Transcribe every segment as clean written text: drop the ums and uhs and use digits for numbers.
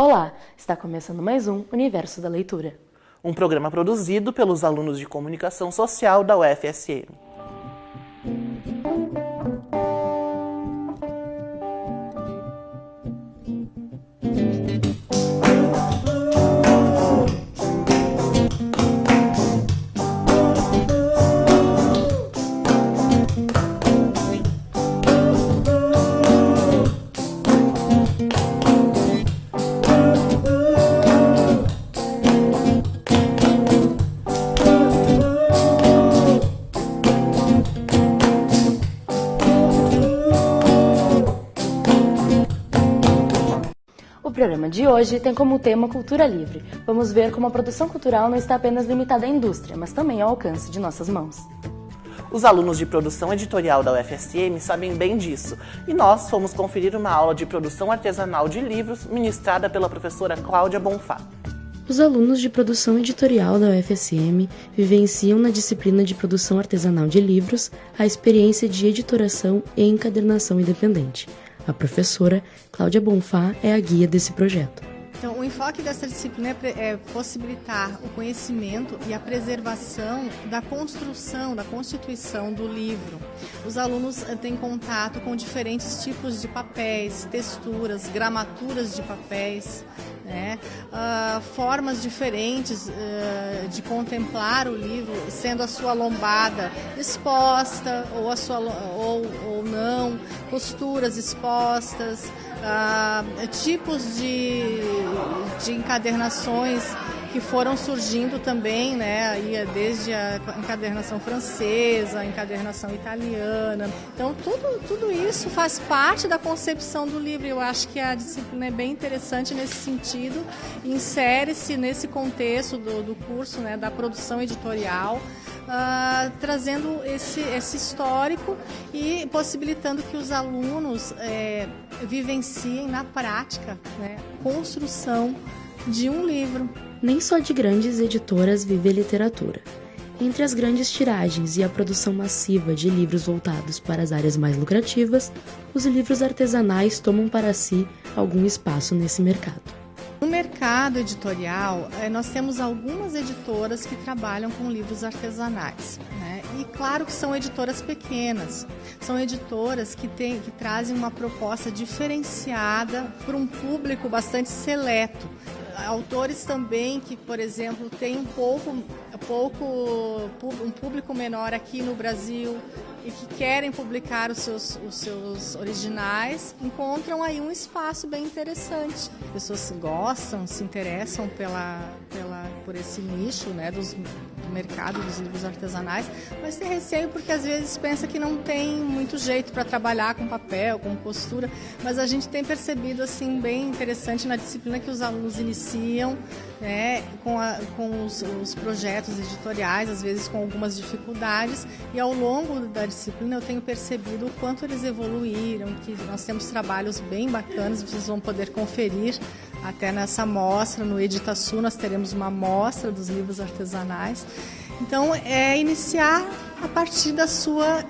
Olá, está começando mais um Universo da Leitura. Um programa produzido pelos alunos de Comunicação Social da UFSM. O programa de hoje tem como tema Cultura Livre. Vamos ver como a produção cultural não está apenas limitada à indústria, mas também ao alcance de nossas mãos. Os alunos de produção editorial da UFSM sabem bem disso, e nós fomos conferir uma aula de produção artesanal de livros ministrada pela professora Cláudia Bonfá. Os alunos de produção editorial da UFSM vivenciam na disciplina de produção artesanal de livros a experiência de editoração e encadernação independente. A professora Cláudia Bonfá é a guia desse projeto. Então, o enfoque dessa disciplina é possibilitar o conhecimento e a preservação da construção, da constituição do livro. Os alunos têm contato com diferentes tipos de papéis, texturas, gramaturas de papéis, né? Formas diferentes de contemplar o livro, sendo a sua lombada exposta ou não, costuras expostas, tipos de encadernações que foram surgindo também, né, aí desde a encadernação francesa, a encadernação italiana. Então, tudo isso faz parte da concepção do livro. Eu acho que a disciplina é bem interessante nesse sentido, insere-se nesse contexto do curso, né, da produção editorial, trazendo esse histórico e possibilitando que os alunos vivenciem na prática, né, a construção de um livro. Nem só de grandes editoras vive a literatura. Entre as grandes tiragens e a produção massiva de livros voltados para as áreas mais lucrativas, os livros artesanais tomam para si algum espaço nesse mercado. No mercado editorial, nós temos algumas editoras que trabalham com livros artesanais, né? E claro que são editoras pequenas, são editoras que trazem uma proposta diferenciada para um público bastante seleto. Autores também que, por exemplo, têm um público menor aqui no Brasil e que querem publicar os seus originais, encontram aí um espaço bem interessante. As pessoas gostam, se interessam por esse nicho, né, do mercado dos livros artesanais, mas tem receio porque às vezes pensa que não tem muito jeito para trabalhar com papel, com costura, mas a gente tem percebido assim bem interessante na disciplina que os alunos iniciam, né, com os projetos editoriais, às vezes com algumas dificuldades, e ao longo da disciplina eu tenho percebido o quanto eles evoluíram, que nós temos trabalhos bem bacanas, vocês vão poder conferir até nessa mostra, no Editasul nós teremos uma mostra dos livros artesanais. Então, é iniciar a partir da sua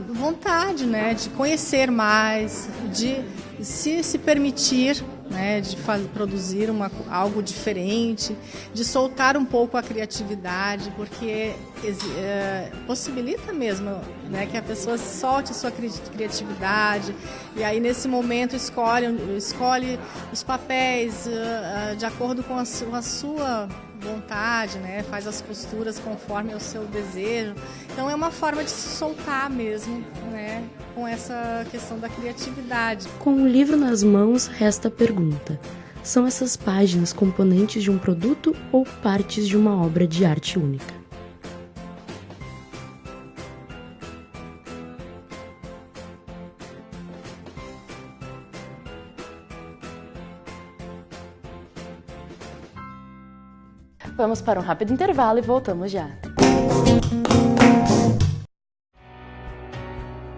vontade, né, de conhecer mais, de se permitir, né, de produzir algo diferente, de soltar um pouco a criatividade, porque possibilita mesmo, né, que a pessoa solte a sua criatividade, e aí nesse momento escolhe os papéis de acordo com a sua vontade, né, faz as costuras conforme o seu desejo. Então é uma forma de se soltar mesmo, né, com essa questão da criatividade. Com o livro nas mãos, resta a pergunta: são essas páginas componentes de um produto ou partes de uma obra de arte única? Vamos para um rápido intervalo e voltamos já.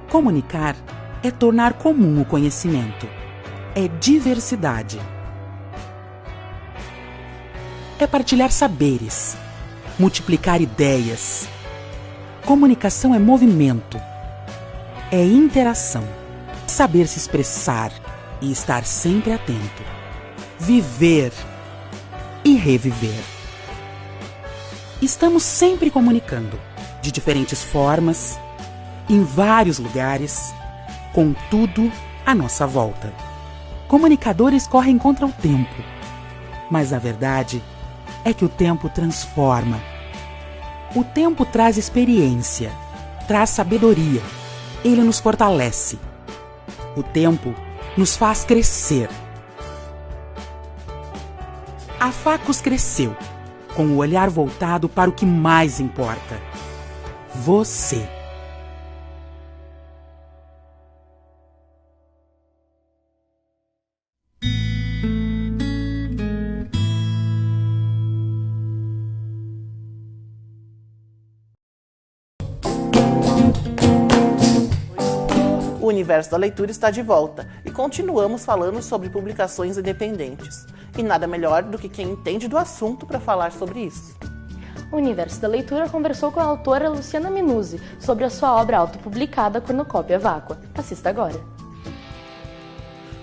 Comunicar é tornar comum o conhecimento. É diversidade. É partilhar saberes, multiplicar ideias. Comunicação é movimento. É interação. Saber se expressar e estar sempre atento. viver e reviver. Estamos sempre comunicando, de diferentes formas, em vários lugares, com tudo à nossa volta. Comunicadores correm contra o tempo, mas a verdade é que o tempo transforma. O tempo traz experiência, traz sabedoria, ele nos fortalece. O tempo nos faz crescer. A Facus cresceu, com o olhar voltado para o que mais importa: você. O Universo da Leitura está de volta e continuamos falando sobre publicações independentes. E nada melhor do que quem entende do assunto para falar sobre isso. O Universo da Leitura conversou com a autora Luciana Minuzzi sobre a sua obra autopublicada Cornucópia Vácua. Assista agora.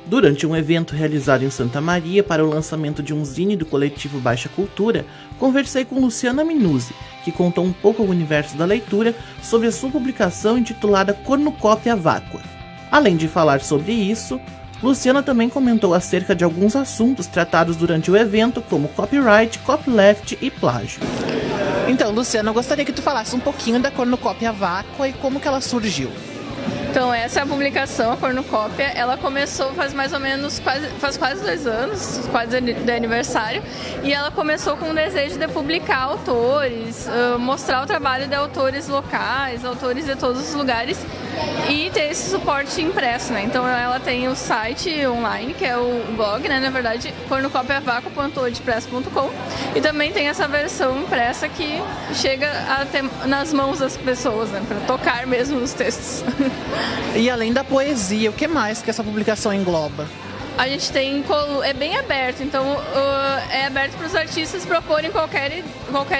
Durante um evento realizado em Santa Maria para o lançamento de um zine do coletivo Baixa Cultura, conversei com Luciana Minuzzi, que contou um pouco ao Universo da Leitura sobre a sua publicação intitulada Cornucópia Vácua. Além de falar sobre isso, Luciana também comentou acerca de alguns assuntos tratados durante o evento, como copyright, copyleft e plágio. Então, Luciana, eu gostaria que tu falasse um pouquinho da Cornucópia Vácua e como que ela surgiu. Então, essa é a publicação, a Cornucópia. Ela começou faz mais ou menos, faz quase 2 anos, quase de aniversário. E ela começou com o desejo de publicar autores, mostrar o trabalho de autores locais, autores de todos os lugares e ter esse suporte impresso, né? Então, ela tem o site online, que é o blog, né? Na verdade, cornucopiavaco.wordpress.com, e também tem essa versão impressa que chega até nas mãos das pessoas, né? Para tocar mesmo nos textos. E além da poesia, o que mais que essa publicação engloba? A gente tem, é bem aberto, então é aberto para os artistas proporem qualquer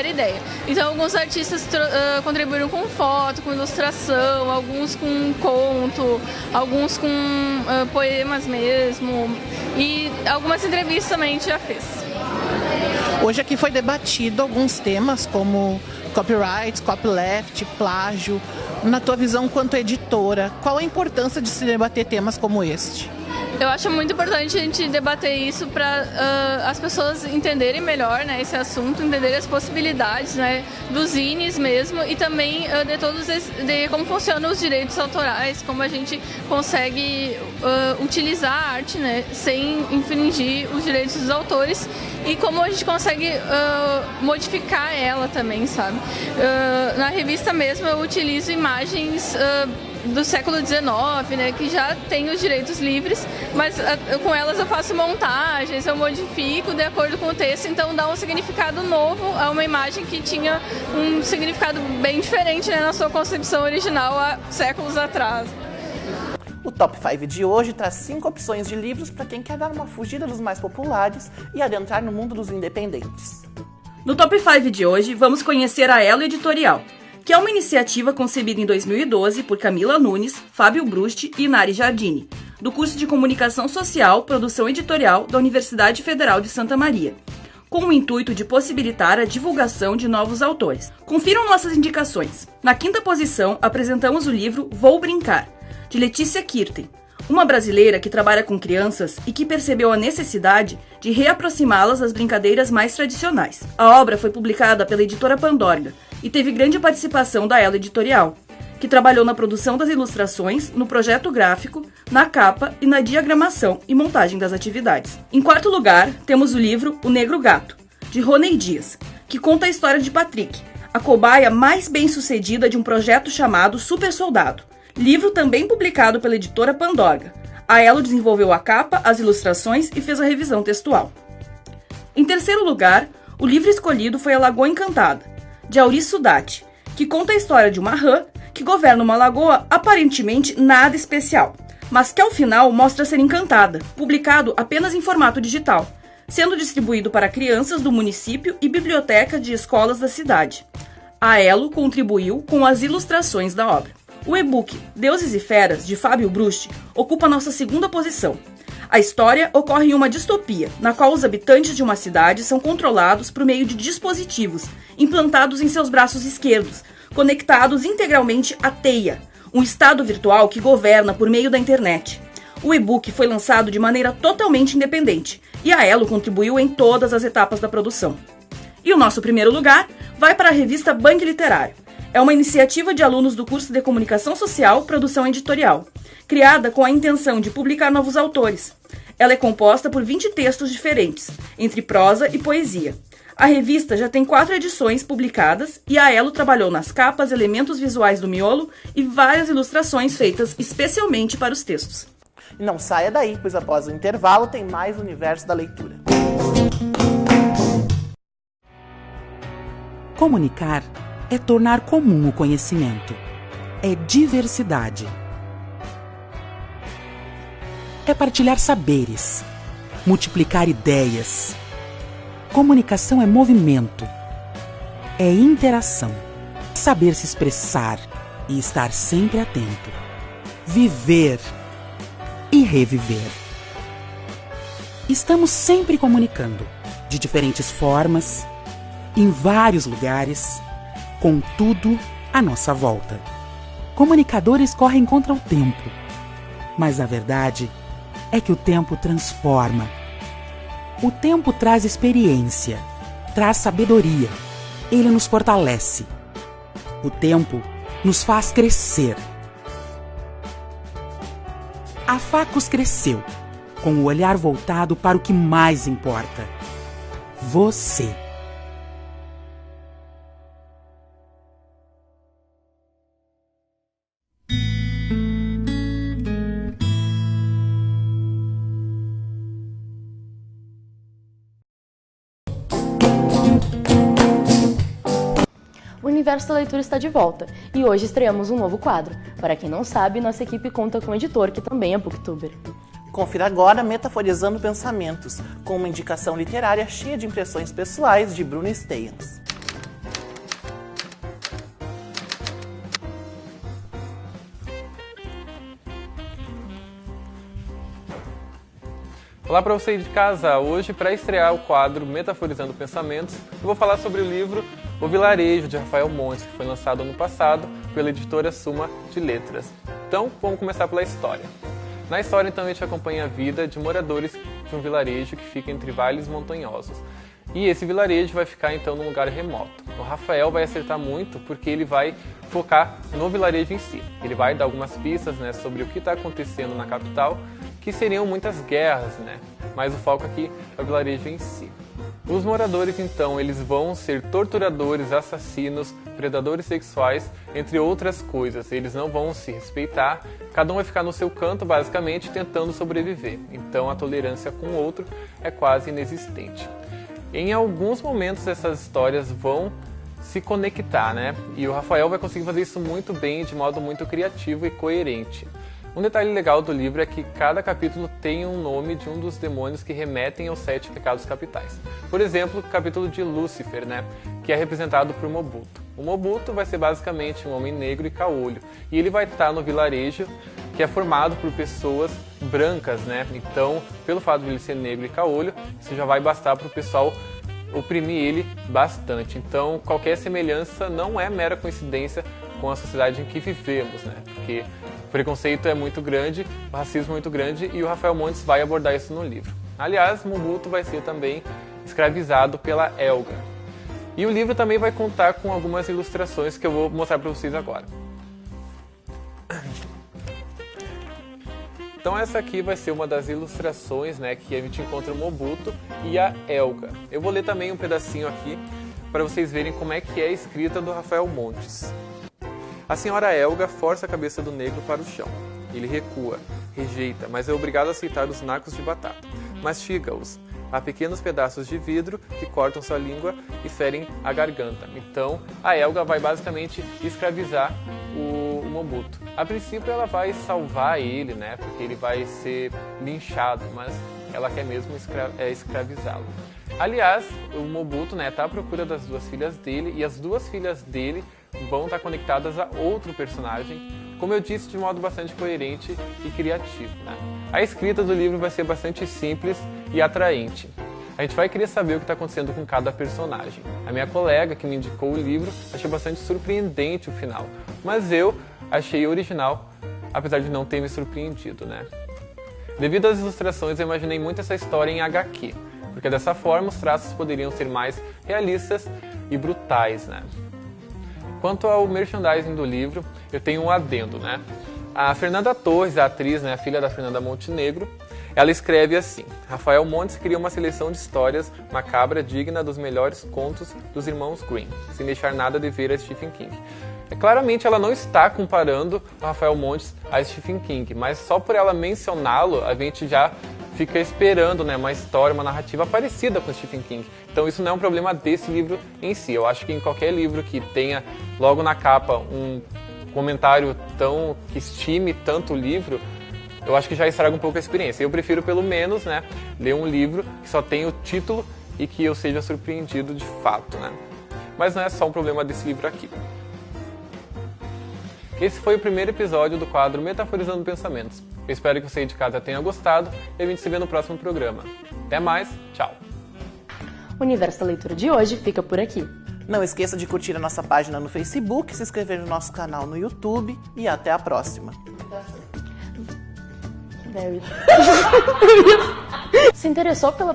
ideia. Então alguns artistas contribuíram com foto, com ilustração, alguns com conto, alguns com poemas mesmo, e algumas entrevistas também a gente já fez. Hoje aqui foi debatido alguns temas como copyright, copyleft, plágio. Na tua visão quanto editora, qual a importância de se debater temas como este? Eu acho muito importante a gente debater isso para as pessoas entenderem melhor, né, esse assunto, entenderem as possibilidades, né, dos zines mesmo, e também de como funcionam os direitos autorais, como a gente consegue utilizar a arte, né, sem infringir os direitos dos autores, e como a gente consegue modificar ela também, sabe? Na revista mesmo eu utilizo imagens do século XIX, né, que já tem os direitos livres, mas com elas eu faço montagens, eu modifico de acordo com o texto, então dá um significado novo a uma imagem que tinha um significado bem diferente, né, na sua concepção original há séculos atrás. O Top 5 de hoje traz 5 opções de livros para quem quer dar uma fugida dos mais populares e adentrar no mundo dos independentes. No Top 5 de hoje, vamos conhecer a Elo Editorial, que é uma iniciativa concebida em 2012 por Camila Nunes, Fábio Brusti e Nari Giardini, do curso de Comunicação Social, Produção Editorial da Universidade Federal de Santa Maria, com o intuito de possibilitar a divulgação de novos autores. Confiram nossas indicações. Na 5ª posição, apresentamos o livro Vou Brincar, de Letícia Kirten, uma brasileira que trabalha com crianças e que percebeu a necessidade de reaproximá-las das brincadeiras mais tradicionais. A obra foi publicada pela editora Pandorga e teve grande participação da Elo Editorial, que trabalhou na produção das ilustrações, no projeto gráfico, na capa e na diagramação e montagem das atividades. Em 4º lugar, temos o livro O Negro Gato, de Roney Dias, que conta a história de Patrick, a cobaia mais bem-sucedida de um projeto chamado Super Soldado, livro também publicado pela editora Pandorga. A Elo desenvolveu a capa, as ilustrações e fez a revisão textual. Em 3º lugar, o livro escolhido foi A Lagoa Encantada, de Auri Sudati, que conta a história de uma rã que governa uma lagoa aparentemente nada especial, mas que ao final mostra ser encantada, publicado apenas em formato digital, sendo distribuído para crianças do município e biblioteca de escolas da cidade. A Elo contribuiu com as ilustrações da obra. O e-book Deuses e Feras, de Fábio Brusti, ocupa nossa 2ª posição. A história ocorre em uma distopia, na qual os habitantes de uma cidade são controlados por meio de dispositivos implantados em seus braços esquerdos, conectados integralmente à teia, um estado virtual que governa por meio da internet. O e-book foi lançado de maneira totalmente independente e a Elo contribuiu em todas as etapas da produção. E o nosso primeiro lugar vai para a revista Bang Literário. É uma iniciativa de alunos do curso de Comunicação Social, Produção Editorial, criada com a intenção de publicar novos autores. Ela é composta por 20 textos diferentes, entre prosa e poesia. A revista já tem 4 edições publicadas e a Elo trabalhou nas capas, elementos visuais do miolo e várias ilustrações feitas especialmente para os textos. E não saia daí, pois após o intervalo tem mais Universo da Leitura. Comunicar é tornar comum o conhecimento. É diversidade. É partilhar saberes, multiplicar ideias. Comunicação é movimento, é interação, saber se expressar e estar sempre atento, viver e reviver. Estamos sempre comunicando, de diferentes formas, em vários lugares, com tudo à nossa volta. Comunicadores correm contra o tempo, mas a verdade é que o tempo transforma. O tempo traz experiência, traz sabedoria, ele nos fortalece. O tempo nos faz crescer. A Facus cresceu, com o olhar voltado para o que mais importa: você. O Universo da Leitura está de volta e hoje estreamos um novo quadro. Para quem não sabe, nossa equipe conta com um editor que também é booktuber. Confira agora Metaforizando Pensamentos, com uma indicação literária cheia de impressões pessoais de Bruno Steyans. Olá para você de casa! Hoje, para estrear o quadro Metaforizando Pensamentos, eu vou falar sobre o livro O Vilarejo, de Rafael Montes, que foi lançado ano passado pela editora Suma de Letras. Então, vamos começar pela história. Na história, então, a gente acompanha a vida de moradores de um vilarejo que fica entre vales montanhosos. E esse vilarejo vai ficar, então, num lugar remoto. O Rafael vai acertar muito porque ele vai focar no vilarejo em si. Ele vai dar algumas pistas, né, sobre o que está acontecendo na capital, que seriam muitas guerras, né? Mas o foco aqui é o vilarejo em si. Os moradores, então, eles vão ser torturadores, assassinos, predadores sexuais, entre outras coisas. Eles não vão se respeitar, cada um vai ficar no seu canto, basicamente, tentando sobreviver. Então, a tolerância com o outro é quase inexistente. Em alguns momentos, essas histórias vão se conectar, né? E o Rafael vai conseguir fazer isso muito bem, de modo muito criativo e coerente. Um detalhe legal do livro é que cada capítulo tem um nome de um dos demônios que remetem aos 7 pecados capitais. Por exemplo, o capítulo de Lúcifer, né, que é representado por Mobuto. O Mobuto vai ser basicamente um homem negro e caolho, e ele vai estar no vilarejo que é formado por pessoas brancas, né? Então, pelo fato de ele ser negro e caolho, isso já vai bastar para o pessoal oprimir ele bastante. Então, qualquer semelhança não é mera coincidência com a sociedade em que vivemos, né? Porque o preconceito é muito grande, o racismo é muito grande e o Rafael Montes vai abordar isso no livro. Aliás, Mobuto vai ser também escravizado pela Elga. E o livro também vai contar com algumas ilustrações que eu vou mostrar para vocês agora. Então essa aqui vai ser uma das ilustrações, né, que a gente encontra o Mobuto e a Elga. Eu vou ler também um pedacinho aqui para vocês verem como é que é a escrita do Rafael Montes. A senhora Elga força a cabeça do negro para o chão. Ele recua, rejeita, mas é obrigado a aceitar os nacos de batata. Mastiga-os. Há pequenos pedaços de vidro que cortam sua língua e ferem a garganta. Então, a Elga vai basicamente escravizar o Mobuto. A princípio, ela vai salvar ele, né? Porque ele vai ser linchado, mas ela quer mesmo escravizá-lo. Aliás, o Mobuto, né, tá à procura das 2 filhas dele e as 2 filhas dele vão estar conectadas a outro personagem como eu disse, de modo bastante coerente e criativo, né? A escrita do livro vai ser bastante simples e atraente. A gente vai querer saber o que está acontecendo com cada personagem. A minha colega que me indicou o livro achou bastante surpreendente o final, mas eu achei original, apesar de não ter me surpreendido, né? Devido às ilustrações, eu imaginei muito essa história em HQ, porque dessa forma os traços poderiam ser mais realistas e brutais, né? Quanto ao merchandising do livro, eu tenho um adendo, né? A Fernanda Torres, a atriz, né, a filha da Fernanda Montenegro, ela escreve assim: Rafael Montes cria uma seleção de histórias macabra digna dos melhores contos dos irmãos Grimm, sem deixar nada de ver a Stephen King. Claramente ela não está comparando o Rafael Montes a Stephen King, mas só por ela mencioná-lo, a gente já fica esperando, né, uma história, uma narrativa parecida com Stephen King. Então isso não é um problema desse livro em si. Eu acho que em qualquer livro que tenha logo na capa um comentário que estime tanto o livro, eu acho que já estraga um pouco a experiência. Eu prefiro pelo menos, né, ler um livro que só tem o título e que eu seja surpreendido de fato, né? Mas não é só um problema desse livro aqui. Esse foi o primeiro episódio do quadro Metaforizando Pensamentos. Eu espero que você aí de casa tenha gostado e a gente se vê no próximo programa. Até mais, tchau! O Universo da Leitura de hoje fica por aqui. Não esqueça de curtir a nossa página no Facebook, se inscrever no nosso canal no YouTube e até a próxima. Se interessou pela...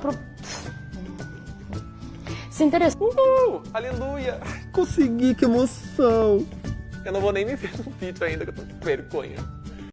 Se interessou... Aleluia! Consegui, que emoção! Eu não vou nem me ver no vídeo ainda, que eu tô com vergonha.